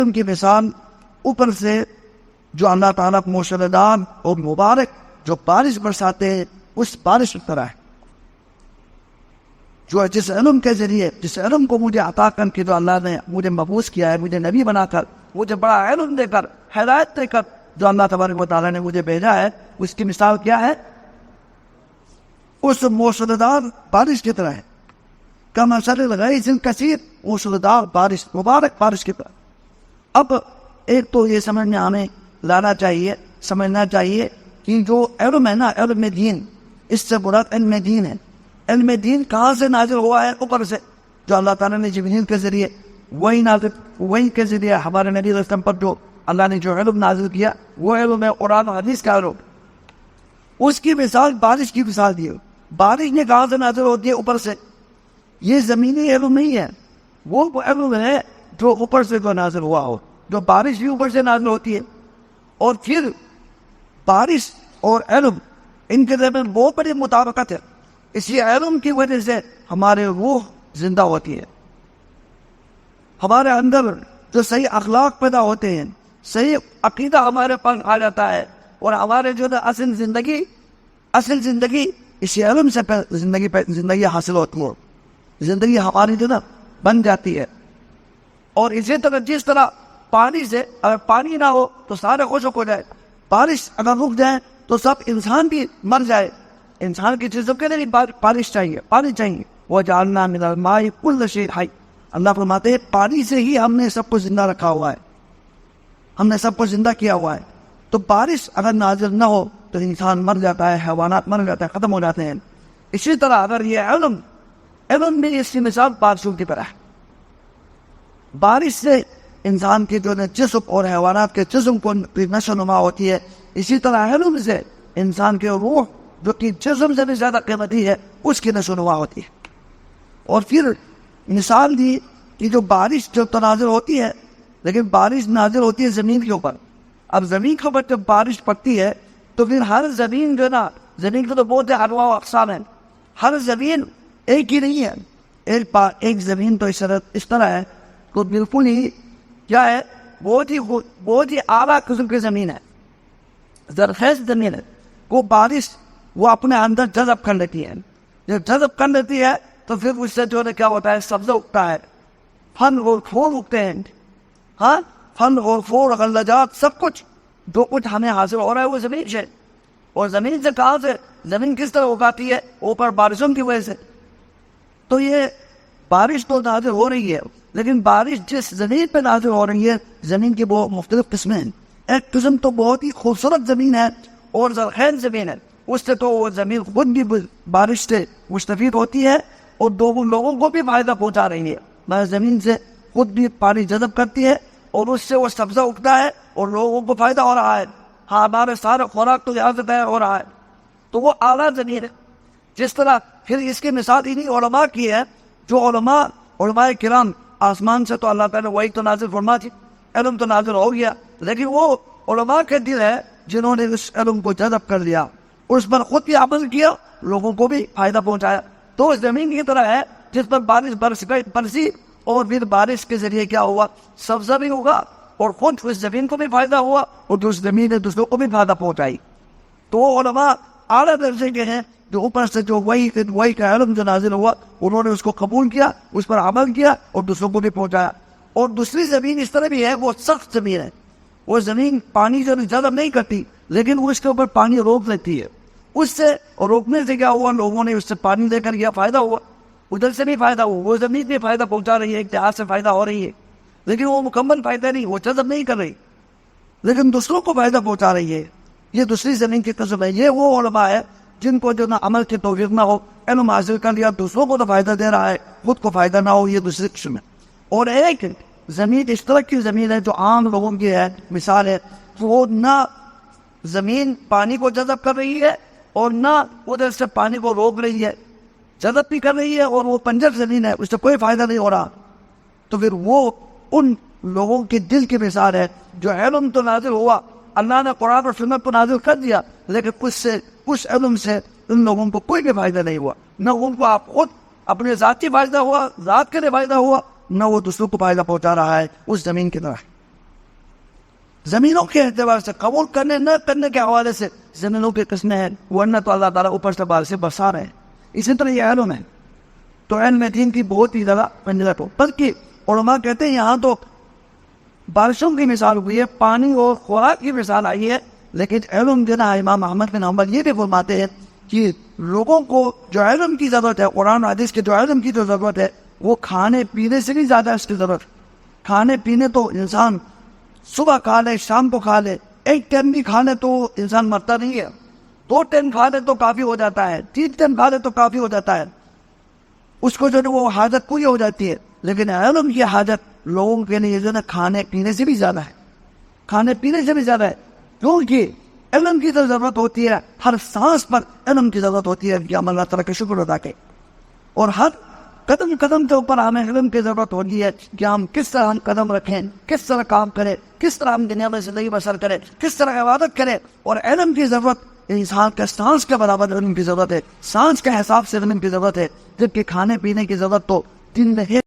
ان کی مثال اوپر سے جو اللہ تعالیٰ موسلادھار اور مبارک جو بارش برساتے ہیں اس بارش کی طرح ہے، جو جس علم کے ذریعے، جس علم کو مجھے عطا کر کے جو اللہ نے مجھے مبعوث کیا ہے، مجھے نبی بنا کر، مجھے بڑا علم دے کر، ہدایت دے کر جو اللہ تبارک و تعالیٰ نے مجھے بھیجا ہے، اس کی مثال کیا ہے؟ اس موسلادھار بارش کی طرح ہے۔ کمثل الغیث الکثیر، موسلادھار بارش، مبارک بارش کی طرح۔ اب ایک تو یہ سمجھ میں ہمیں لانا چاہیے، سمجھنا چاہیے کہ جو علم ہے نا، علم دین، اس سے مراد علم دین ہے۔ علم دین کہاں سے نازل ہوا ہے؟ اوپر سے، جو اللہ تعالیٰ نے جبریل کے ذریعے وہی کے ذریعے ہمارے نبی علیہ السلام پر جو اللہ نے جو علم نازل کیا، وہ علم ہے قرآن و حدیث کا علم۔ اس کی مثال بارش کی مثال دی۔ بارش نے کہاں سے نازل ہوتی ہے؟ اوپر سے۔ یہ زمینی علم نہیں ہے، وہ علم ہے جو اوپر سے جو نازل ہوا ہو، جو بارش بھی اوپر سے نازل ہوتی ہے۔ اور پھر بارش اور علم، ان کے درمیان بہت بڑی مطابقت ہے۔ اسی علم کی وجہ سے ہمارے روح زندہ ہوتی ہے، ہمارے اندر جو صحیح اخلاق پیدا ہوتے ہیں، صحیح عقیدہ ہمارے پاس آ جاتا ہے، اور ہمارے جو اصل زندگی اسی علم سے زندگی حاصل ہوتی ہے، زندگی ہماری جو بن جاتی ہے۔ اور اسی طرح جس طرح پانی سے، اگر پانی نہ ہو تو سارے خشک ہو جائے، بارش اگر رک جائے تو سب انسان بھی مر جائے۔ انسان کی چیزوں کے لیے بارش چاہیے، پانی چاہیے۔ وَجَعَلْنَا مِنَ الْمَاءِ كُلَّ شَيْءٍ حَيٍّ، اللہ فرماتے ہیں پانی سے ہی ہم نے سب کو زندہ رکھا ہوا ہے، ہم نے سب کو زندہ کیا ہوا ہے۔ تو بارش اگر نازل نہ ہو تو انسان مر جاتا ہے، حیوانات مر جاتے ہیں، ختم ہو جاتے ہیں۔ اسی طرح اگر یہ علم بھی اس کی مثال بارشوں کی طرح ہے۔ بارش سے انسان کے جو جسم اور حیوانات کے جسم کو نشو نما ہوتی ہے، اسی طرح علم سے انسان کے روح جو کہ جسم سے بھی زیادہ قیمتی ہے، اس کی نشو نما ہوتی ہے۔ اور پھر مثال دی کہ جو بارش جو نازل ہوتی ہے، لیکن بارش نازل ہوتی ہے زمین کے اوپر۔ اب زمین کے اوپر جب بارش پڑتی ہے تو پھر ہر زمین جو نا، زمین کے تو بہت انواع و اقسام ہیں، ہر زمین ایک ہی نہیں ہے۔ ایک زمین تو اس طرح ہے تو بالکل ہی کیا ہے، بہت ہی اعلیٰ قسم کی زمین ہے، زرخیز زمین ہے۔ وہ بارش وہ اپنے اندر جذب کر لیتی ہے، جب جذب کر لیتی ہے تو پھر اس سے جو ہے کیا ہوتا ہے، سبزہ اگتا ہے، پھل اور پھول اگتے ہیں۔ ہاں، پھل اور پھول، غلجات، سب کچھ جو کچھ ہمیں حاصل ہو رہا ہے وہ زمین سے۔ اور زمین سے کہاں سے، زمین کس طرح اگاتی ہے؟ اوپر بارشوں کی وجہ سے۔ تو یہ بارش تو نازل ہو رہی ہے، لیکن بارش جس زمین پہ نازل ہو رہی ہے، زمین کی بہت مختلف قسمیں ہیں۔ ایک قسم تو بہت ہی خوبصورت زمین ہے اور زرخیز زمین ہے، اس سے تو وہ زمین خود بھی بارش سے مستفید ہوتی ہے اور لوگوں کو بھی فائدہ پہنچا رہی ہے۔ میں زمین سے خود بھی پانی جذب کرتی ہے اور اس سے وہ سبزہ اگتا ہے اور لوگوں کو فائدہ ہو رہا ہے۔ ہاں، ہمارے سارے خوراک تو یہاں سے تیار ہو رہا ہے، تو وہ اعلیٰ زمین ہے۔ جس طرح پھر اس کی مثال انہی علماء کی ہے، جو علماء کرام، آسمان سے تو اللہ تعالیٰ نے وہی تو نازل فرما تھی، علم تو نازل ہو گیا، لیکن وہ علماء کے دل ہے جنہوں نے اس علم کو جذب کر لیا، اس پر خود بھی عمل کیا، لوگوں کو بھی فائدہ پہنچایا۔ تو زمین کی طرح ہے جس پر بارش برسی اور پھر بارش کے ذریعے کیا ہوا، سبزہ بھی ہوگا اور خود اس زمین کو بھی فائدہ ہوا اور جو زمین نے دوسروں کو بھی فائدہ پہنچائی۔ تو وہ علماء اعلیٰ درجے کے ہیں جو اوپر سے جو وہی کا علم جو نازل ہوا، انہوں نے اس کو قبول کیا، اس پر عمل کیا اور دوسروں کو بھی پہنچایا۔ اور دوسری زمین اس طرح بھی ہے، وہ سخت زمین ہے، وہ زمین پانی سے جذب نہیں کرتی، لیکن وہ اس کے اوپر پانی روک لیتی ہے۔ اس سے روکنے سے کیا ہوا، لوگوں نے اس سے پانی دے کر کیا فائدہ ہوا، ادھر سے بھی فائدہ ہوا، وہ زمین بھی فائدہ پہنچا رہی ہے، اتحاد سے فائدہ ہو رہی ہے، لیکن وہ مکمل فائدہ نہیں، وہ جذب نہیں کر رہی، لیکن دوسروں کو فائدہ پہنچا رہی ہے۔ یہ دوسری زمین کی قسم ہے۔ یہ وہ علماء ہے جن کو جو نہ عمل کی توفیق نہ ہو، علم حاصل کر لیا، دوسروں کو تو فائدہ دے رہا ہے، خود کو فائدہ نہ ہو، یہ دوسری قسم ہے۔ اور ایک زمین اس طرح کی زمین ہے جو عام لوگوں کی ہے، مثال ہے، وہ نہ زمین پانی کو جذب کر رہی ہے اور نہ ادھر سے پانی کو روک رہی ہے، جذب بھی کر رہی ہے اور وہ پنجر زمین ہے، اس سے کوئی فائدہ نہیں ہو رہا۔ تو پھر وہ ان لوگوں کے دل کی مثال ہے جو علم تو نازل ہوا، اللہ نے قرآن اور سنت کو نازل کر دیا، لیکن اس علم سے ان لوگوں کو کوئی بھی فائدہ نہیں ہوا، نہ ان کو آپ خود اپنے ذاتی فائدہ ہوا، ذات کے لیے فائدہ ہوا، نہ وہ دوسروں کو فائدہ پہنچا رہا ہے، اس زمین کی طرح۔ زمینوں کے اعتبار سے، قبول کرنے نہ کرنے کے حوالے سے زمینوں کے قسمیں ہیں، ورنہ تو اللہ تعالیٰ اوپر سے بار سے برسا رہے ہیں. اسی طرح یہ علم ہے، تو علم دین کی بہت ہی زیادہ منزلت ہو. بلکہ علماء کہتے ہیں یہاں تو بارشوں کی مثال ہوئی ہے، پانی اور خوراک کی مثال آئی ہے، لیکن علم دینا امام احمد بن حنبل یہ بھی فرماتے ہیں کہ لوگوں کو جو علم کی ضرورت ہے، قرآن و حدیث کے جو علم کی جو ضرورت ہے، وہ کھانے پینے سے بھی زیادہ اس کی ضرورت. کھانے پینے تو انسان صبح کھا لے، شام کو کھا لے، ایک ٹائم بھی کھا لے تو انسان مرتا نہیں ہے، 2 ٹائم کھا لے تو کافی ہو جاتا ہے، 3 ٹائم کھا لے تو کافی ہو جاتا ہے، اس کو جو ہے وہ حاجت پوری ہو جاتی ہے. لیکن علم کی حاجت لوگوں کے لیے جو ہے کھانے پینے سے بھی زیادہ ہے، کھانے پینے سے بھی زیادہ ہے. کیونکہ علم کی تو ضرورت ہوتی ہے، ہر سانس پر علم کی ضرورت ہوتی ہے کہ ہم اللہ تعالیٰ کا شکر ادا کریں، اور ہر قدم قدم کے اوپر ہمیں علم کی ضرورت ہوتی ہے کہ ہم کس طرح ہم قدم رکھیں، کس طرح کام کریں، کس طرح ہم دنیا میں زندگی بسر کریں، کس طرح عبادت کریں. اور علم کی ضرورت انسان کا سانس کے برابر علم کی ضرورت ہے، سانس کے حساب سے علم کی ضرورت ہے، جبکہ کھانے پینے کی ضرورت تو دن میں